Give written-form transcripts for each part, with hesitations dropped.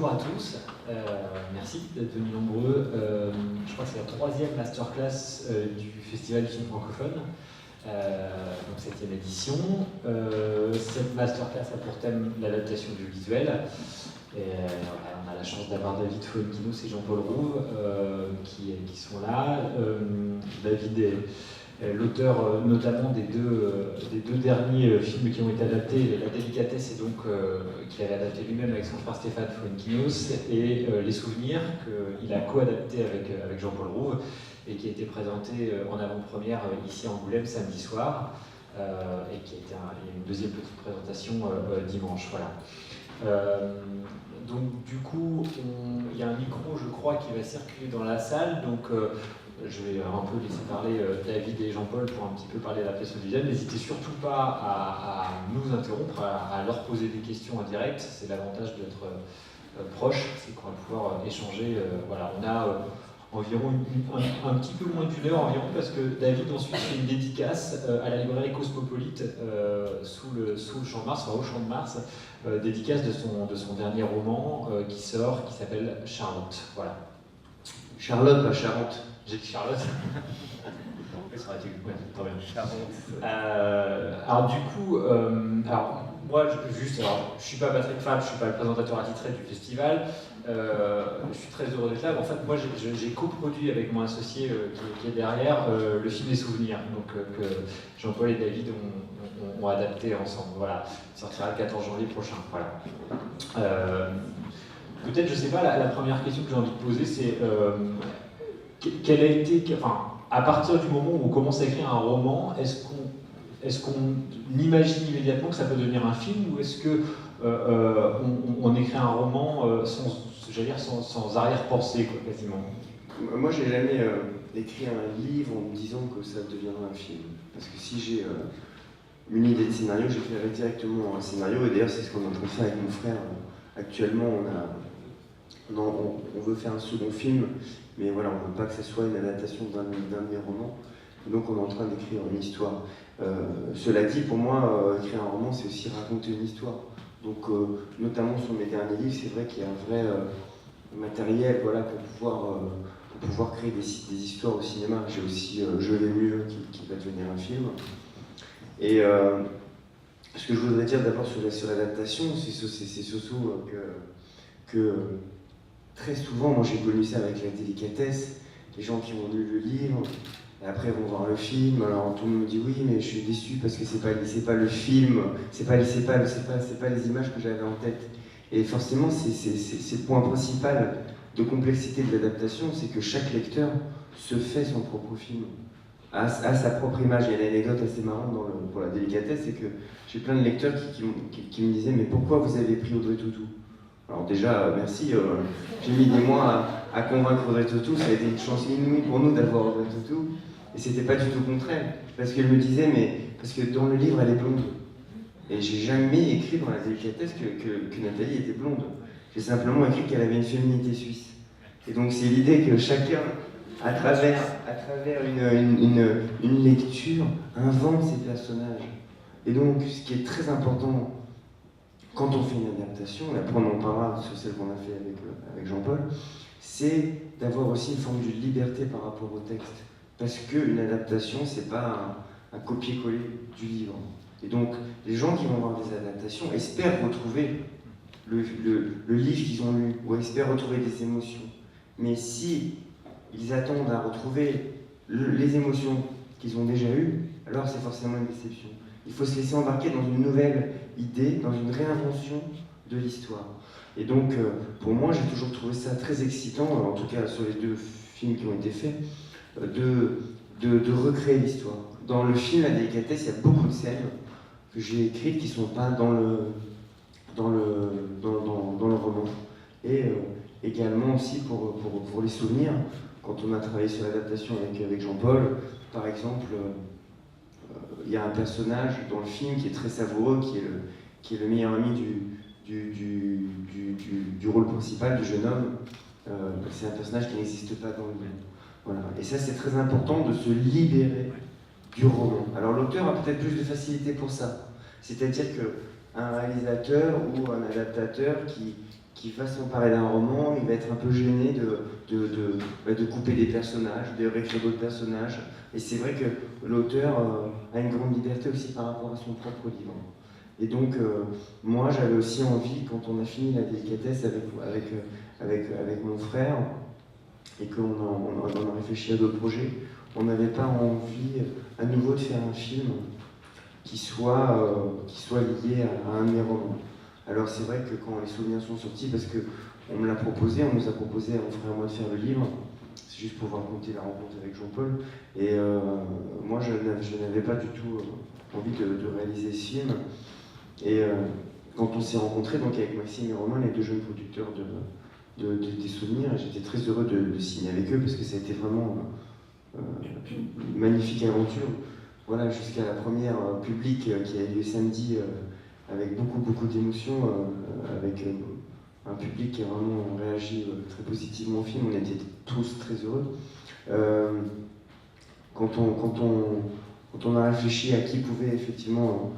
bonjour à tous, merci d'être venus nombreux. Je crois que c'est la troisième masterclass du Festival du film francophone, donc 7e édition. Cette masterclass a pour thème l'adaptation du visuel. Et, on a la chance d'avoir David Fuenquinos et Jean-Paul Rouve qui sont là. David est l'auteur notamment des deux derniers films qui ont été adaptés, La Délicatesse, et donc qu'il avait adapté lui-même avec son frère Stéphane Fuenquinos, et Les Souvenirs, qu'il a co-adapté avec Jean-Paul Rouve, et qui a été présenté en avant-première ici à Angoulême samedi soir, et qui a été une deuxième petite présentation dimanche. Voilà. Donc du coup, il y a un micro, je crois, qui va circuler dans la salle, donc je vais un peu laisser parler David et Jean-Paul pour un petit peu parler de la pièce visuelle. N'hésitez surtout pas à nous interrompre, à leur poser des questions en direct. C'est l'avantage d'être proche, c'est qu'on va pouvoir échanger. Voilà, on a environ un petit peu moins d'une heure environ, parce que David ensuite fait une dédicace à la librairie Cosmopolite sous le Champ de Mars, enfin au Champ de Mars, dédicace de son dernier roman qui sort, qui s'appelle Charlotte. Voilà. Charlotte, pas Charente. J'ai dit Charlotte. Ouais, très bien. Charente. Alors du coup, moi, je suis pas Patrick Fabre, je suis pas le présentateur attitré du festival. Je suis très heureux d'être là. En fait, moi, j'ai coproduit avec mon associé qui est derrière le film Les Souvenirs, donc que Jean-Paul et David ont adapté ensemble. Voilà, il sortira le 14 janvier prochain. Voilà. Peut-être, je sais pas, la première question que j'ai envie de poser, c'est quelle a été, enfin, à partir du moment où on commence à écrire un roman, est-ce qu'on imagine immédiatement que ça peut devenir un film, ou est-ce que on écrit un roman sans arrière-pensée, quoi, quasiment? Moi, j'ai jamais écrit un livre en me disant que ça deviendra un film. Parce que si j'ai une idée de scénario, j'écrirai directement un scénario. Et d'ailleurs, c'est ce qu'on est en train de faire avec mon frère. Actuellement, on veut faire un second film, mais voilà, on ne veut pas que ce soit une adaptation d'un de mes romans. Donc, on est en train d'écrire une histoire. Cela dit, pour moi, écrire un roman, c'est aussi raconter une histoire. Donc, notamment sur mes derniers livres, c'est vrai qu'il y a un vrai matériel, voilà, pour pouvoir créer des histoires au cinéma. J'ai aussi Je vais mieux, qui va devenir un film. Et ce que je voudrais dire d'abord sur l'adaptation, c'est surtout que très souvent, moi j'ai connu ça avec La Délicatesse, les gens qui ont lu le livre, et après vont voir le film, alors tout le monde me dit oui, mais je suis déçu parce que c'est pas le film, c'est pas les images que j'avais en tête. Et forcément, c'est le point principal de complexité de l'adaptation, c'est que chaque lecteur se fait son propre film, à sa propre image. Il y a une anecdote assez marrante pour La Délicatesse, c'est que j'ai plein de lecteurs qui me disaient « Mais pourquoi vous avez pris Audrey Tautou ?» Alors déjà, merci, j'ai mis des mois à convaincre Audrey Tautou, ça a été une chance inouïe pour nous d'avoir Audrey Tautou, et c'était pas du tout le contraire, parce qu'elle me disait « Mais parce que dans le livre, elle est blonde. » Et j'ai jamais écrit dans La Délicatesse que Nathalie était blonde. J'ai simplement écrit qu'elle avait une féminité suisse. Et donc c'est l'idée que chacun, à travers une lecture, invente ses personnages. Et donc, ce qui est très important quand on fait une adaptation, et après on en parlera sur celle qu'on a fait avec Jean-Paul, c'est d'avoir aussi une forme de liberté par rapport au texte. Parce qu'une adaptation, c'est pas un copier-coller du livre. Et donc, les gens qui vont voir des adaptations espèrent retrouver le livre qu'ils ont lu, ou espèrent retrouver des émotions. Mais si ils attendent à retrouver les émotions qu'ils ont déjà eues, alors c'est forcément une déception. Il faut se laisser embarquer dans une nouvelle idée, dans une réinvention de l'histoire. Et donc, pour moi, j'ai toujours trouvé ça très excitant, en tout cas sur les deux films qui ont été faits, de recréer l'histoire. Dans le film La Délicatesse, il y a beaucoup de scènes que j'ai écrites qui ne sont pas dans le roman. Et également aussi pour Les Souvenirs, quand on a travaillé sur l'adaptation avec Jean-Paul, par exemple, il y a un personnage dans le film qui est très savoureux, qui est le meilleur ami du rôle principal, du jeune homme. C'est un personnage qui n'existe pas dans le livre. Voilà. Et ça, c'est très important de se libérer du roman. Alors l'auteur a peut-être plus de facilité pour ça. C'est-à-dire qu'un réalisateur ou un adaptateur qui va s'emparer d'un roman, il va être un peu gêné de couper des personnages, de réécrire d'autres personnages. Et c'est vrai que l'auteur a une grande liberté aussi par rapport à son propre livre. Et donc, moi, j'avais aussi envie, quand on a fini La Délicatesse avec mon frère, et qu'on a réfléchi à d'autres projets, on n'avait pas envie à nouveau de faire un film qui soit lié à un de mes romans. Alors c'est vrai que quand Les Souvenirs sont sortis, parce qu'on me l'a proposé, on nous a proposé à mon frère et moi de faire le livre, c'est juste pour vous raconter la rencontre avec Jean-Paul, et moi je n'avais pas du tout envie de réaliser ce film. Et quand on s'est rencontrés, donc avec Maxime et Romain, les deux jeunes producteurs des Souvenirs, et j'étais très heureux de signer avec eux, parce que ça a été vraiment une magnifique aventure. Voilà, jusqu'à la première publique qui a eu lieu samedi, avec beaucoup d'émotions, avec un public qui a vraiment réagi très positivement au film. On était tous très heureux. Quand on a réfléchi à qui pouvait effectivement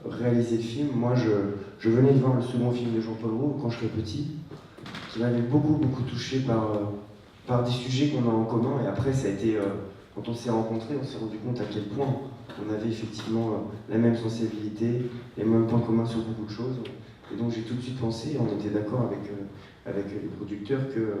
réaliser le film, moi je venais de voir le second film de Jean-Paul Rouve, Quand je serai petit, qui m'avait beaucoup touché par des sujets qu'on a en commun. Et après, ça a été, quand on s'est rencontrés, on s'est rendu compte à quel point on avait effectivement la même sensibilité, les mêmes points communs sur beaucoup de choses. Et donc j'ai tout de suite pensé, et on était d'accord avec les producteurs, que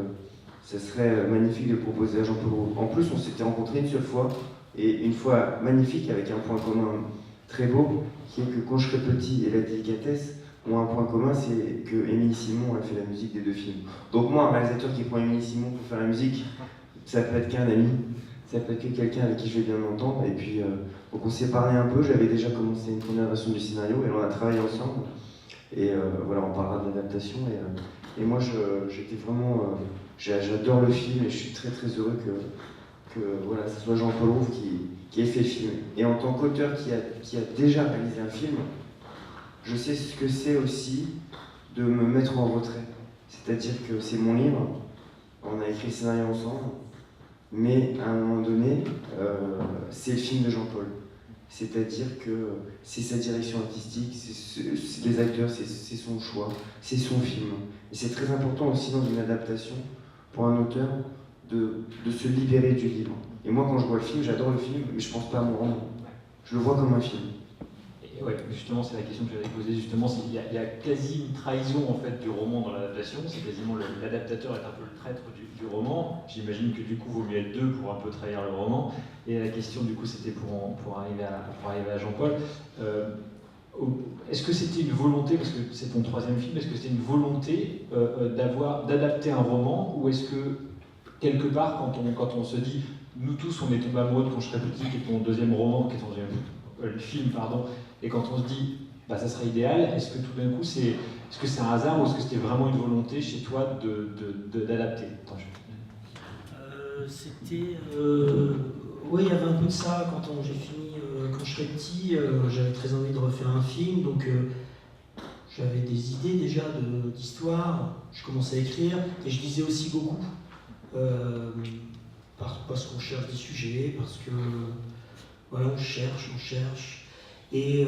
ça serait magnifique de proposer à Jean-Paul Rouve. En plus, on s'était rencontrés une seule fois, et une fois magnifique, avec un point commun très beau, qui est que Quand je serai petit et La Délicatesse ont un point commun, c'est que Émilie Simon a fait la musique des deux films. Donc moi, un réalisateur qui prend Émilie Simon pour faire la musique, ça peut être qu'un ami, ça peut être que quelqu'un avec qui je vais bien m'entendre. Et puis, donc on s'est parlé un peu, j'avais déjà commencé une première version du scénario, et on a travaillé ensemble. Et voilà, on parlera de l'adaptation. Et moi, j'étais vraiment... j'adore le film, et je suis très heureux que voilà, ce soit Jean-Paul Rouve qui ait fait le film. Et en tant qu'auteur qui a déjà réalisé un film, je sais ce que c'est aussi de me mettre en retrait. C'est-à-dire que c'est mon livre, on a écrit le scénario ensemble, mais à un moment donné, c'est le film de Jean-Paul. C'est-à-dire que c'est sa direction artistique, c'est les acteurs, c'est son choix, c'est son film. Et c'est très important aussi dans une adaptation, pour un auteur, de se libérer du livre. Et moi, quand je vois le film, j'adore le film, mais je pense pas à mon roman. Je le vois comme un film. Et ouais, justement, c'est la question que j'avais posée. Justement, il y a quasi une trahison en fait du roman dans l'adaptation. C'est quasiment l'adaptateur est un peu le traître du roman. J'imagine que du coup, il vaut mieux être deux pour un peu trahir le roman. Et la question, du coup, c'était pour arriver à Jean-Paul. Est-ce que c'était une volonté, parce que c'est ton troisième film, est-ce que c'était une volonté d'adapter un roman, ou est-ce que quelque part, quand on se dit, nous tous, on est tombés amoureux de Quand je serai petit, qui est ton deuxième roman, qui est ton deuxième film, pardon, et quand on se dit, bah, ça serait idéal, est-ce que tout d'un coup, est-ce que c'est un hasard, ou est-ce que c'était vraiment une volonté chez toi d'adapter? Oui, il y avait un peu de ça. Quand j'ai fini Quand je serai petit, j'avais très envie de refaire un film, donc j'avais des idées déjà d'histoire, je commençais à écrire, et je lisais aussi beaucoup, parce qu'on cherche des sujets, parce que voilà, on cherche, et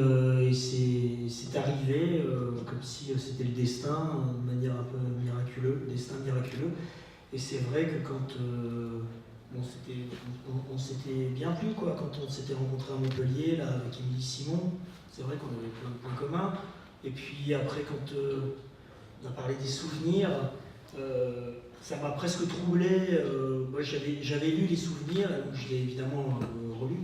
c'est arrivé comme si c'était le destin, de manière un peu miraculeuse, destin miraculeux. Et c'est vrai que quand on s'était bien plu, quoi, quand on s'était rencontrés à Montpellier là, avec Émilie Simon, c'est vrai qu'on avait plein de points communs. Et puis après, quand on a parlé des souvenirs, ça m'a presque troublé. Moi, j'avais lu Les Souvenirs, je l'ai évidemment relu,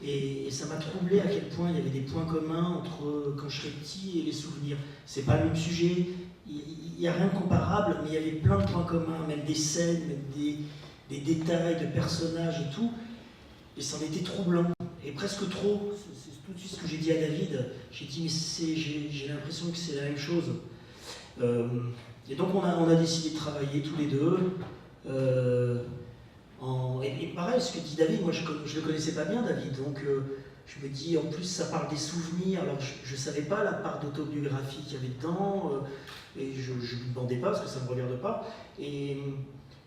et ça m'a troublé à quel point il y avait des points communs entre Quand je serai petit et Les Souvenirs. C'est pas le même sujet, il n'y a rien de comparable, mais il y avait plein de points communs, même des scènes, même des détails de personnages et tout, et c'en était troublant, et presque trop. C'est tout de suite ce que j'ai dit à David. J'ai dit, mais j'ai l'impression que c'est la même chose. Et donc on a décidé de travailler tous les deux. Et pareil, ce que dit David, moi je ne le connaissais pas bien, David, donc je me dis, en plus ça parle des souvenirs, alors je ne savais pas la part d'autobiographie qu'il y avait dedans, et je ne lui demandais pas parce que ça ne me regarde pas. Et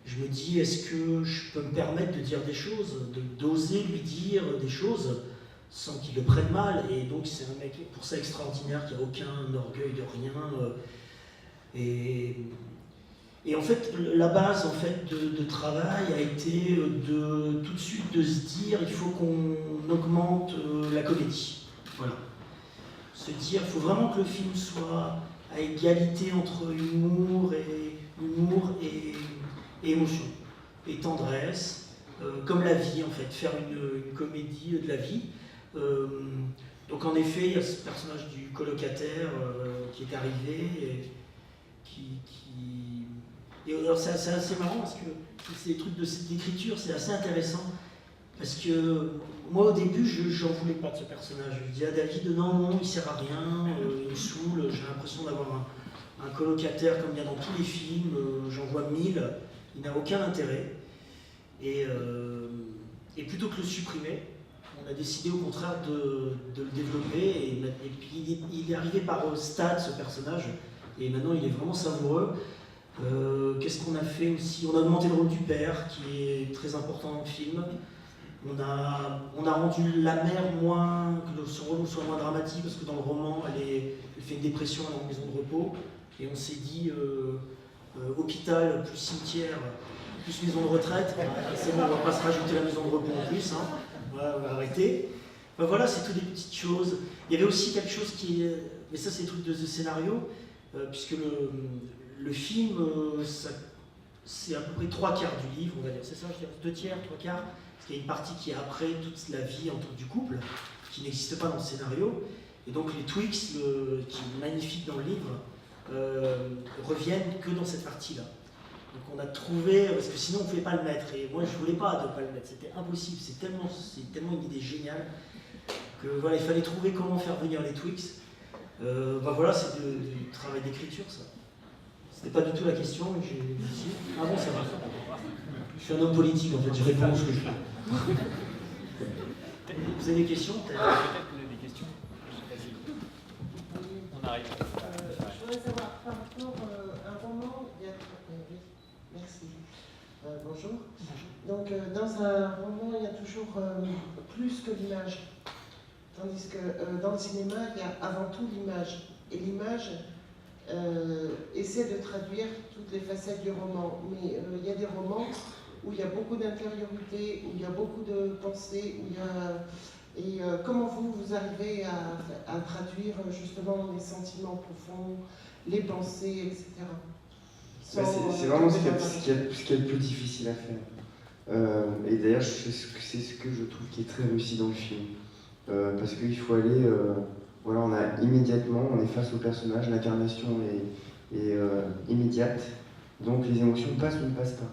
je me dis, est-ce que je peux me permettre de dire des choses, d'oser lui dire des choses sans qu'il le prenne mal? Et donc c'est un mec pour ça extraordinaire, qui n'a aucun orgueil de rien. Et Et en fait, la base en fait, de travail a été de tout de suite de se dire il faut qu'on augmente la comédie. Voilà. Se dire il faut vraiment que le film soit à égalité entre humour et émotion, et tendresse, comme la vie en fait, faire une comédie de la vie. Donc en effet, il y a ce personnage du colocataire qui est arrivé et Et alors c'est assez marrant parce que ces trucs d'écriture, c'est assez intéressant. Parce que moi au début, j'en voulais pas de ce personnage. Je disais à David, non, il sert à rien, il me saoule, j'ai l'impression d'avoir un colocataire comme il y a dans tous les films, j'en vois 1000, il n'a aucun intérêt. Et plutôt que le supprimer, on a décidé au contraire de le développer. Et puis il est arrivé par stade ce personnage, et maintenant il est vraiment savoureux. Qu'est-ce qu'on a fait aussi? On a augmenté le rôle du père, qui est très important dans le film. On a rendu la mère que son rôle soit moins dramatique, parce que dans le roman, elle fait une dépression, elle est en maison de repos. Et on s'est dit, hôpital plus cimetière, plus maison de retraite, c'est bon, on va pas se rajouter la maison de repos en plus, hein. On va arrêter. Ben voilà, c'est toutes des petites choses. Il y avait aussi quelque chose mais ça c'est des trucs de scénario, puisque le film, c'est à peu près 3/4 du livre, on va dire, c'est ça, je veux dire, 2/3, 3/4, parce qu'il y a une partie qui est après toute la vie autour du couple, qui n'existe pas dans le scénario, et donc les tweaks, qui sont magnifiques dans le livre, reviennent que dans cette partie-là. Donc on a trouvé, parce que sinon on ne pouvait pas le mettre, et moi je ne voulais pas ne pas le mettre, c'était impossible, c'est tellement une idée géniale, que voilà, il fallait trouver comment faire venir les tweaks. Ben voilà, c'est du travail d'écriture, ça. C'était pas du tout la question, mais j'ai dit. Ah bon, ça va. Je suis un homme politique en fait, je réponds ce que je veux. Vous avez des questions? Peut-être que vous avez des questions. On arrive. Je voudrais savoir, par rapport à un roman, oui, merci. Bonjour. Donc, dans un roman, il y a toujours plus que l'image. Tandis que dans le cinéma, il y a avant tout l'image. Et l'image essaie de traduire toutes les facettes du roman. Mais il y a des romans où il y a beaucoup d'intériorité, où il y a beaucoup de pensées, et comment vous arrivez à traduire justement les sentiments profonds, les pensées, etc. C'est vraiment ce qui est le plus difficile à faire. Et d'ailleurs, c'est ce que je trouve qui est très réussi dans le film. Parce qu'il faut aller, voilà, on est face au personnage, l'incarnation est immédiate, donc les émotions passent ou ne passent pas.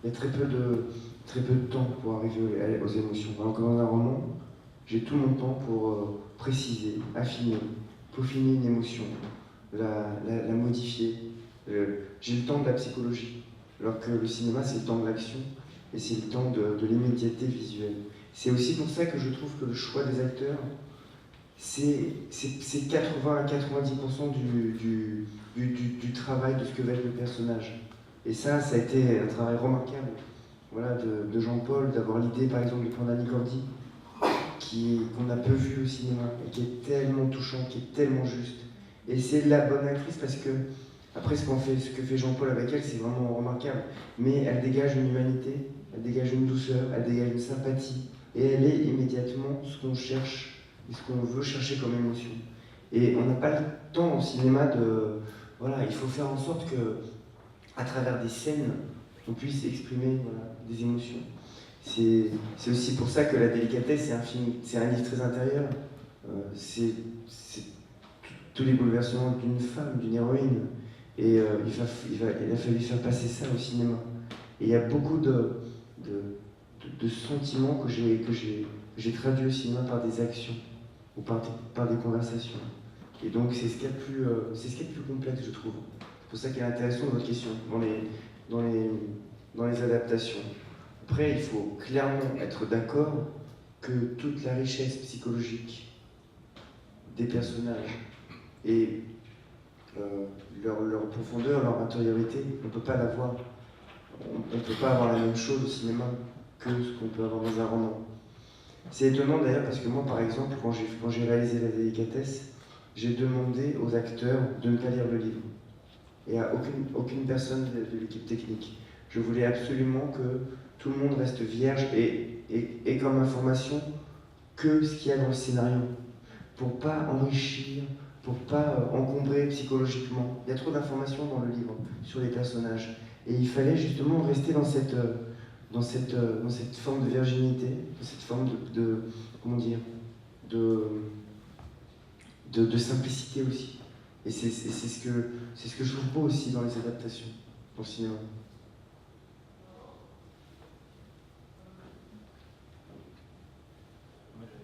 Il y a très peu de temps pour arriver aux émotions. Alors que dans un roman, j'ai tout mon temps pour préciser, affiner, peaufiner une émotion, la modifier. J'ai le temps de la psychologie, alors que le cinéma, c'est le temps de l'action et c'est le temps de l'immédiateté visuelle. C'est aussi pour ça que je trouve que le choix des acteurs, c'est 80 à 90% du travail de ce que va être le personnage. Et ça a été un travail remarquable, voilà, de Jean-Paul, d'avoir l'idée par exemple de prendre Annie Cordy, qu'on a peu vu au cinéma, et qui est tellement touchante, qui est tellement juste. Et c'est la bonne actrice parce que, après ce que fait Jean-Paul avec elle, c'est vraiment remarquable. Mais elle dégage une humanité, elle dégage une douceur, elle dégage une sympathie. Et elle est immédiatement ce qu'on cherche, et ce qu'on veut chercher comme émotion. Et on n'a pas le temps au cinéma de... Voilà, il faut faire en sorte que, à travers des scènes, on puisse exprimer des émotions. C'est aussi pour ça que La Délicatesse, c'est un livre très intérieur. C'est tous les bouleversements d'une femme, d'une héroïne. Et il a fallu faire passer ça au cinéma. Et il y a beaucoup de sentiments que j'ai traduits au cinéma par des actions ou par des conversations. Et donc c'est ce qu'il y a de plus complexe, je trouve. C'est pour ça qu'il est intéressant votre question dans les adaptations. Après, il faut clairement être d'accord que toute la richesse psychologique des personnages et leur profondeur, leur intériorité, on ne peut pas l'avoir. On ne peut pas avoir la même chose au cinéma que ce qu'on peut avoir dans un roman. C'est étonnant d'ailleurs parce que moi, par exemple, quand j'ai réalisé La Délicatesse, j'ai demandé aux acteurs de ne pas lire le livre. et à aucune personne de l'équipe technique. Je voulais absolument que tout le monde reste vierge et comme information que ce qu'il y a dans le scénario, pour pas enrichir, pour pas encombrer psychologiquement. Il y a trop d'informations dans le livre sur les personnages. Et il fallait justement rester dans cette forme de virginité, dans cette forme comment dire, de simplicité aussi. Et c'est ce que je trouve beau aussi dans les adaptations, dans le cinéma.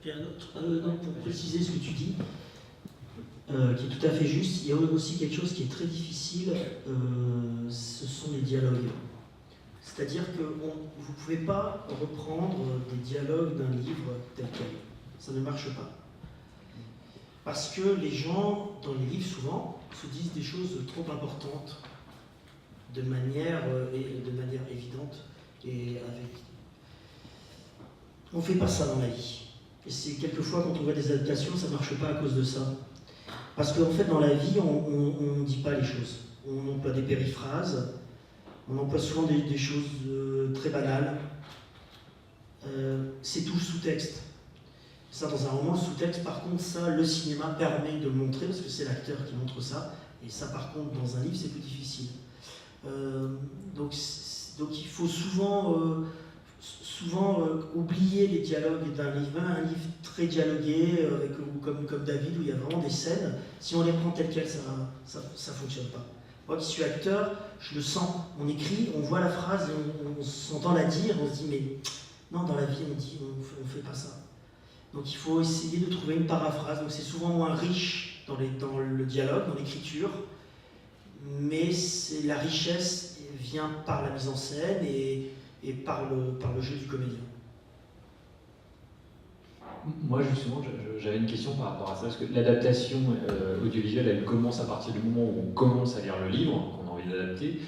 Puis un autre, pour préciser ce que tu dis, qui est tout à fait juste, il y a aussi quelque chose qui est très difficile, ce sont les dialogues. C'est-à-dire que vous ne pouvez pas reprendre des dialogues d'un livre tel quel. Ça ne marche pas. Parce que les gens, dans les livres, souvent, se disent des choses trop importantes de manière évidente et avec. On ne fait pas ça dans la vie. Et c'est quelquefois, quand on voit des adaptations, ça ne marche pas à cause de ça. Parce qu'en fait, dans la vie, on ne dit pas les choses. On emploie des périphrases, on emploie souvent des choses très banales. C'est tout le sous-texte. Ça, dans un roman, le sous-texte, par contre, ça, le cinéma permet de le montrer, parce que c'est l'acteur qui montre ça. Et ça, par contre, dans un livre, c'est plus difficile. Donc il faut souvent oublier les dialogues d'un livre. Un livre très dialogué, comme David, où il y a vraiment des scènes, si on les prend telles quelles, ça ne fonctionne pas. Moi qui suis acteur, je le sens. On écrit, on voit la phrase, et on s'entend la dire, on se dit, mais non, dans la vie, on ne fait pas ça. Donc il faut essayer de trouver une paraphrase. Donc c'est souvent moins riche dans le dialogue, dans l'écriture, mais la richesse vient par la mise en scène et par le jeu du comédien. Moi justement, j'avais une question par rapport à ça, parce que l'adaptation audiovisuelle, elle commence à partir du moment où on commence à lire le livre, qu'on a envie d'adapter.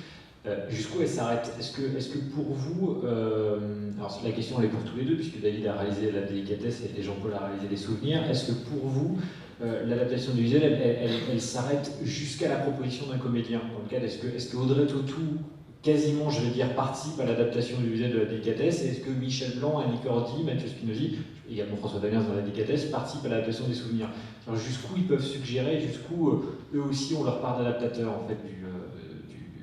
Jusqu'où elle s'arrête? Est-ce que pour vous, alors la question elle est pour tous les deux, puisque David a réalisé La Délicatesse et Jean-Paul a réalisé Les Souvenirs, est-ce que pour vous, l'adaptation audiovisuelle, elle s'arrête jusqu'à la proposition d'un comédien? Dans le cas, est-ce que Audrey Tautou, quasiment, je vais dire, participe à l'adaptation audiovisuelle de La Délicatesse, et est-ce que Michel Blanc, Annie Cordy, Mathieu Spinozzi, également François Damiens dans La Délicatesse, participent à l'adaptation des Souvenirs? Alors, jusqu'où ils peuvent suggérer, jusqu'où eux aussi ont leur part d'adaptateur en fait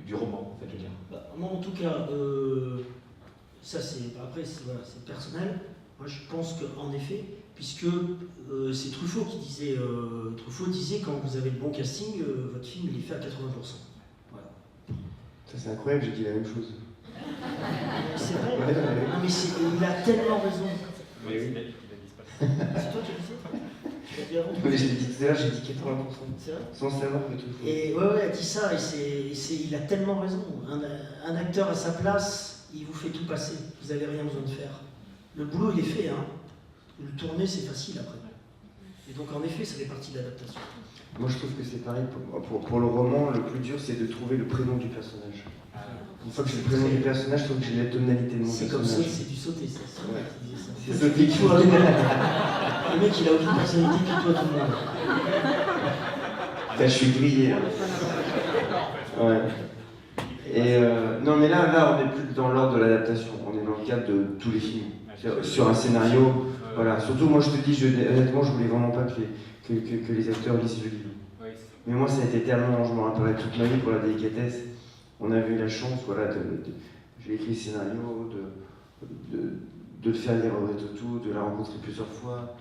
du roman, en fait, je veux dire. Moi, en tout cas, ça c'est après, c'est personnel. Moi, je pense qu'en effet, puisque c'est Truffaut qui disait, quand vous avez le bon casting, votre film il est fait à 80%. Voilà. Ça c'est incroyable, j'ai dit la même chose. C'est vrai. Non, mais il a tellement raison. Oui, oui. C'est toi qui le disais? Tu l'as dit avant? Oui, j'ai dit tout à l'heure, j'ai dit 80%. C'est vrai? Sans savoir que tout. Et ouais, elle dit ça, et il a tellement raison. Un acteur à sa place, il vous fait tout passer. Vous n'avez rien besoin de faire. Le boulot, il est fait, hein. Le tourner, c'est facile après. Et donc, en effet, ça fait partie de l'adaptation. Moi, je trouve que c'est pareil. Pour le roman, le plus dur, c'est de trouver le prénom du personnage. Une fois que j'ai le prénom du personnage, je trouve que j'ai la tonalité de mon c'est personnage. C'est comme ça, c'est du sauter, ça. Ouais. C'est sauter qui toi, le mec, il a aucune personnalité que toi, tout le monde. Là, je suis grillé. Ouais. Et non, mais là, on n'est plus dans l'ordre de l'adaptation. On est dans le cadre de tous les films. Sur un scénario. Voilà. Surtout, moi, je te dis, honnêtement, je voulais vraiment pas que les acteurs lisent le livre. Mais moi, ça a été tellement, je me rappellerai toute ma vie pour La Délicatesse. On avait eu la chance, voilà, j'ai écrit le scénario, de le faire lire Audrey Tautou, de la rencontrer plusieurs fois,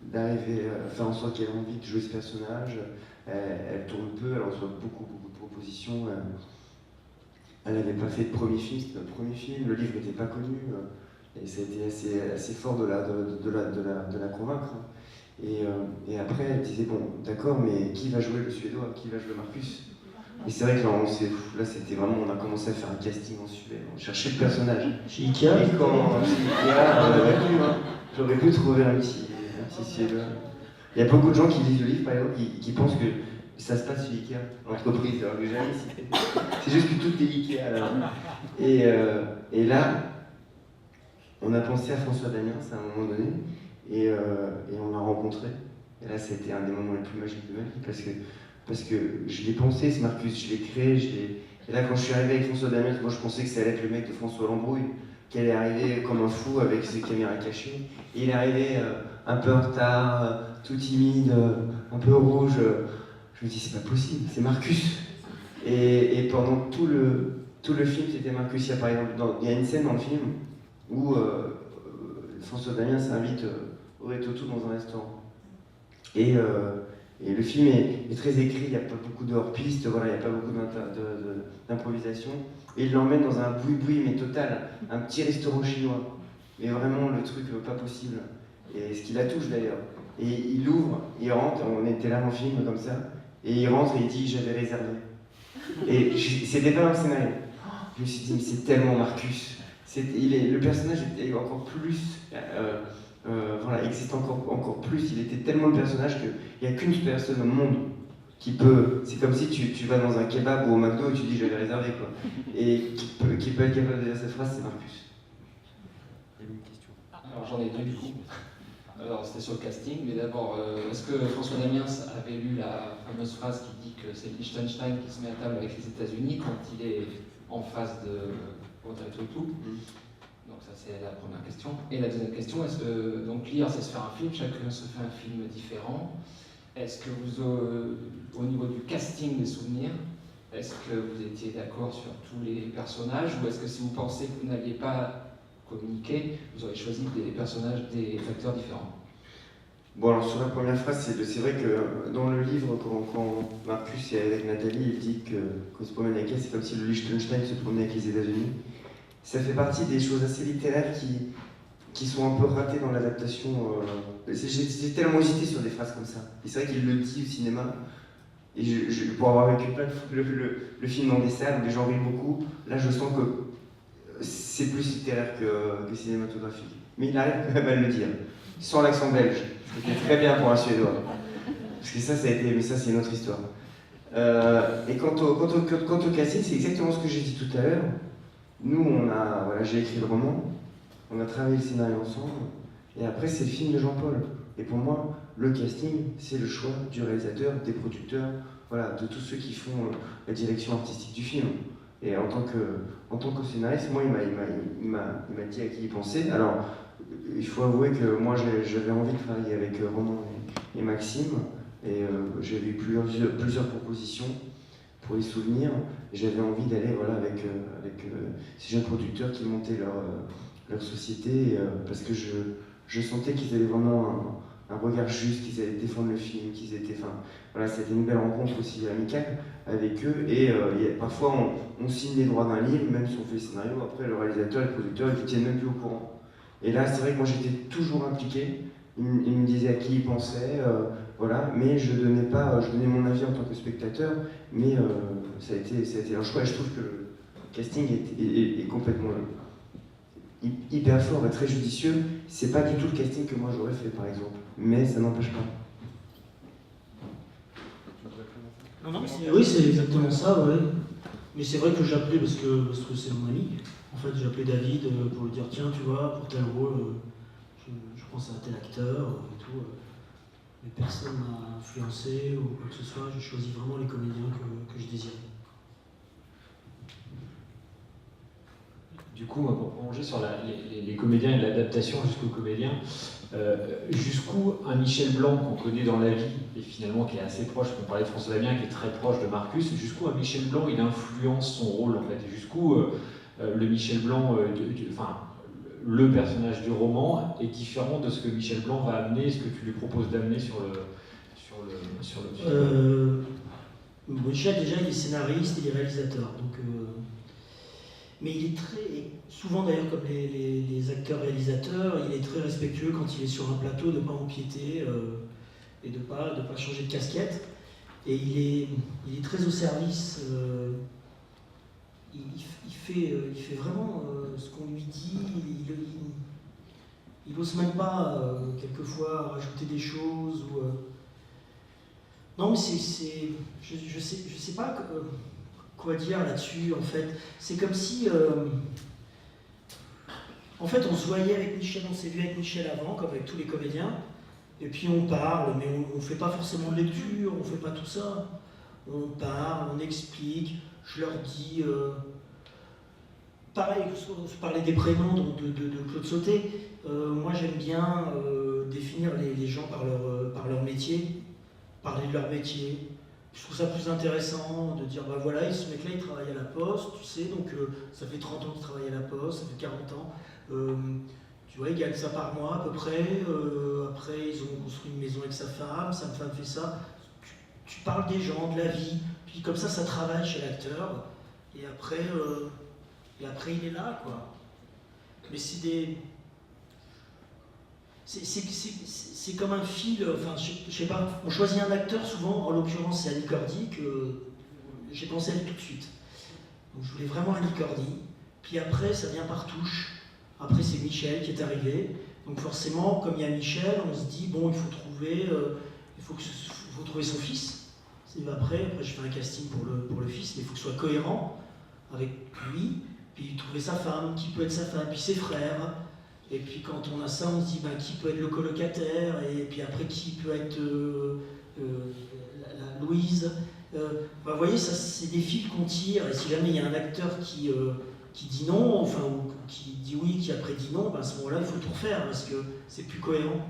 d'arriver à faire en sorte qu'elle ait envie de jouer ce personnage. Elle tourne peu, elle reçoit beaucoup de propositions. Elle n'avait pas fait de premier film, c'était notre premier film, le livre n'était pas connu, et ça a été assez fort de la convaincre. Et après, elle disait, bon, d'accord, mais qui va jouer le Suédois, qui va jouer Marcus? Et c'est vrai que là, c'était vraiment, on a commencé à faire un casting en Suède, on cherchait le personnage. Chez Ikea, chez Ikea, j'aurais pu trouver un petit Suédois. Il y a beaucoup de gens qui lisent le livre, par exemple, qui pensent que ça se passe chez Ikea, l'entreprise, alors que jamais cité. C'est juste que tout est Ikea là. Et là, on a pensé à François Damiens à un moment donné, et on l'a rencontré. Et là, c'était un des moments les plus magiques de ma vie, parce que parce que je l'ai pensé, ce Marcus, je l'ai créé, et là quand je suis arrivé avec François Damiens, moi je pensais que ça allait être le mec de François Lambrouille, qui allait arriver comme un fou avec ses caméras cachées, et il est arrivé un peu en retard, tout timide, un peu rouge. Je me dis c'est pas possible, c'est Marcus. Et pendant tout le film, c'était Marcus. Il y a par exemple, il y a une scène dans le film où François Damiens s'invite au Retotou dans un restaurant. Et le film est très écrit, il n'y a pas beaucoup de hors-piste, voilà, il n'y a pas beaucoup d'improvisation. Et il l'emmène dans un boui-boui, mais total, un petit restaurant chinois. Mais vraiment le truc pas possible. Et ce qui la touche d'ailleurs. Et il ouvre, il rentre, on était là en film comme ça, et il rentre et il dit j'avais réservé. Et c'était pas un scénario. Je me suis dit mais c'est tellement Marcus. Le personnage était encore plus, voilà, existe encore plus. Il était tellement le personnage qu'il n'y a qu'une personne au monde qui peut. C'est comme si tu vas dans un kebab ou au McDo et tu dis j'avais réservé quoi. Et qui peut être capable de dire cette phrase, c'est Marcus. Il y a une question. Alors j'en ai deux du coup. Alors c'était sur le casting, mais d'abord, est-ce que François Damiens avait lu la fameuse phrase qui dit que c'est Liechtenstein qui se met à table avec les États-Unis quand il est en face de Retotou? Donc ça c'est la première question. Et la deuxième question, est-ce que donc lire c'est se faire un film, chacun se fait un film différent. Est-ce que vous, au niveau du casting des souvenirs, est-ce que vous étiez d'accord sur tous les personnages, ou est-ce que si vous pensez que vous n'alliez pas communiquer, vous aurez choisi des personnages, des acteurs différents? Bon, alors sur la première phrase, c'est vrai que dans le livre, quand Marcus est avec Nathalie, il dit que quand il se promène avec elle, c'est comme si le Liechtenstein se promenait avec les États-Unis. Ça fait partie des choses assez littéraires qui sont un peu ratées dans l'adaptation. J'ai tellement hésité sur des phrases comme ça. Et c'est vrai qu'il le dit au cinéma. Et pour avoir vécu plein de fois le film dans des salles où les gens rient beaucoup, là je sens que c'est plus littéraire que cinématographique. Mais il arrive quand même à le dire, sans l'accent belge. C'était très bien pour un Suédois. Parce que ça a été, mais ça c'est une autre histoire. Et quant au casting, c'est exactement ce que j'ai dit tout à l'heure. Nous, j'ai écrit le roman, on a travaillé le scénario ensemble, et après c'est le film de Jean-Paul. Et pour moi, le casting, c'est le choix du réalisateur, des producteurs, voilà, de tous ceux qui font la direction artistique du film. Et en tant que scénariste, moi, il m'a dit à qui il pensait. Alors, il faut avouer que moi, j'avais envie de travailler avec Roman et Maxime, et j'avais eu plusieurs propositions pour les souvenirs. J'avais envie d'aller avec ces jeunes producteurs qui montaient leur société, parce que je sentais qu'ils avaient vraiment un regard juste, qu'ils allaient défendre le film, voilà, c'était une belle rencontre aussi amicale avec eux. Et parfois on signe les droits d'un livre, même si on fait le scénario, après le réalisateur et le producteur ils ne tiennent même plus au courant. Et là c'est vrai que moi j'étais toujours impliqué, il me disait à qui il pensait, voilà, mais je donnais mon avis en tant que spectateur, mais ça a été un choix, et je trouve que le casting est complètement hyper fort et très judicieux. C'est pas du tout le casting que moi j'aurais fait par exemple, mais ça n'empêche pas. Oui, c'est exactement ça, ouais. Mais c'est vrai que j'appelais parce que c'est mon ami. En fait, j'ai appelé David pour lui dire tiens, tu vois, pour tel rôle, je pense à tel acteur et tout. Mais personne m'a influencé ou quoi que ce soit. J'ai choisi vraiment les comédiens que je désirais. Du coup, pour prolonger sur les comédiens et l'adaptation jusqu'aux comédiens, jusqu'où un Michel Blanc qu'on connaît dans la vie et finalement qui est assez proche, on parlait de François Damiens qui est très proche de Marcus, jusqu'où un Michel Blanc il influence son rôle en fait, et jusqu'où le Michel Blanc, le personnage du roman est différent de ce que Michel Blanc va amener, ce que tu lui proposes d'amener sur le film. Michel déjà il est scénariste, il est réalisateur, donc. Mais il est très, souvent d'ailleurs comme les acteurs réalisateurs, il est très respectueux quand il est sur un plateau de ne pas empiéter et de pas changer de casquette. Et il est très au service, il fait vraiment ce qu'on lui dit, il n'ose même pas quelquefois rajouter des choses. Non mais je sais pas quoi dire là-dessus en fait. C'est comme si en fait on se voyait avec Michel, on s'est vu avec Michel avant comme avec tous les comédiens et puis on parle mais on fait pas forcément de lecture, on fait pas tout ça. on parle, on explique, je leur dis... pareil, je parlais des prénoms de Claude Sauté. Moi, j'aime bien définir les gens par leur métier, parler de leur métier. Je trouve ça plus intéressant de dire, bah voilà, ce mec-là, il travaille à la Poste, tu sais, donc ça fait 30 ans qu'il travaille à la Poste, ça fait 40 ans. Tu vois, il gagne ça par mois à peu près. Après, ils ont construit une maison avec sa femme fait ça. Tu parles des gens, de la vie, puis comme ça travaille chez l'acteur. Et après, il est là, quoi. Mais c'est comme un fil, enfin, je sais pas, on choisit un acteur souvent, en l'occurrence c'est Annie Cordy, que j'ai pensé à elle tout de suite. Donc je voulais vraiment Annie Cordy, puis après ça vient par touche, après c'est Michel qui est arrivé, donc forcément, comme il y a Michel, on se dit, bon, il faut trouver son fils. Après je fais un casting pour le fils, mais il faut que ce soit cohérent avec lui, puis trouver sa femme, qui peut être sa femme, puis ses frères. Et puis quand on a ça, on se dit bah, qui peut être le colocataire, et puis après qui peut être la Louise. Bah, vous voyez, ça c'est des fils qu'on tire, et si jamais il y a un acteur qui dit non, enfin, ou qui dit oui, qui après dit non, bah, à ce moment-là, il faut tout refaire, parce que c'est plus cohérent.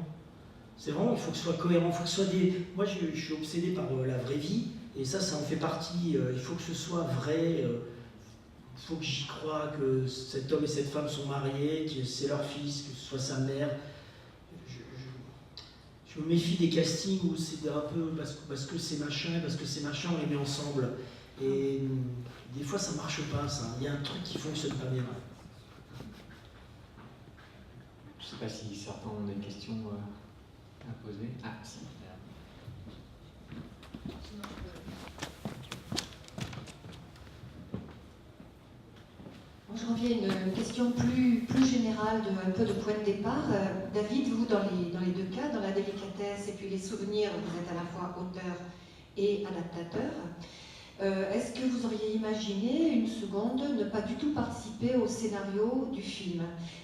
C'est vraiment, il faut que ce soit cohérent, il faut que ce soit des... Moi je suis obsédé par la vraie vie, et ça en fait partie, il faut que ce soit vrai. Il faut que j'y croie, que cet homme et cette femme sont mariés, que c'est leur fils, que ce soit sa mère. Je me méfie des castings où c'est un peu parce que c'est machin, on les met ensemble. Et des fois ça marche pas, ça. Il y a un truc qui fonctionne pas bien. Je sais pas si certains ont des questions à poser. Ah, si. Je reviens à une question plus générale, un peu de point de départ. David, vous, dans les deux cas, dans la délicatesse et puis les souvenirs, vous êtes à la fois auteur et adaptateur. Est-ce que vous auriez imaginé une seconde ne pas du tout participer au scénario du film?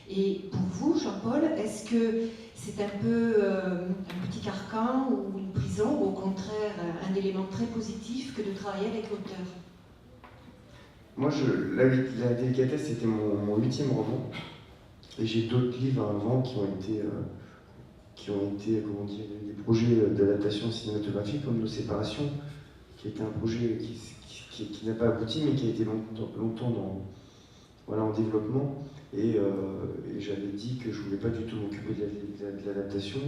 Et pour vous, Jean-Paul, est-ce que c'est un peu un petit carcan ou une prison, ou au contraire un élément très positif que de travailler avec l'auteur? Moi, la délicatesse, c'était mon 8e roman. Et j'ai d'autres livres avant qui ont été comment dire, des projets d'adaptation cinématographique, comme Nos Séparations, qui était un projet qui n'a pas abouti, mais qui a été longtemps en développement. Et j'avais dit que je ne voulais pas du tout m'occuper de l'adaptation,